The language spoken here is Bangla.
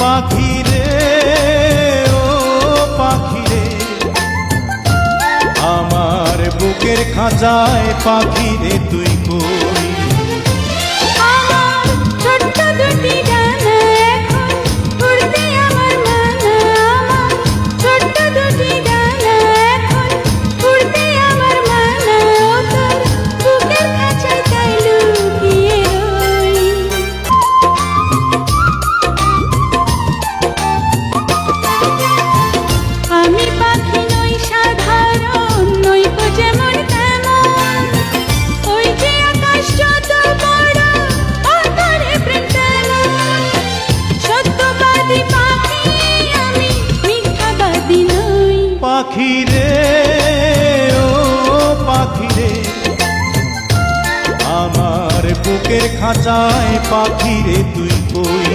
পাখি রে, ও পাখি রে, আমার বুকের খাঁচায় পাখি রে তুই কই? আমার ছোট্ট দুটি ডানা এখন উড়তে আমার মানা, আমার ছোট্ট দুটি ডানা এখন উড়তে আমার মানা, ও তোর বুকের খাঁচায় তাই লুকিয়ে রই। আমি পাখি নই সাধারণ, নই গো যেমন তেমন, ওই যে আকাশ যত বড় আকারে প্রেম তেমন। সত্যবাদী পাখি আমি, মিথ্যাবাদী নই। পাখি রে, ও পাখি রে, আমার বুকের খাঁচায় পাখি রে তুই কই?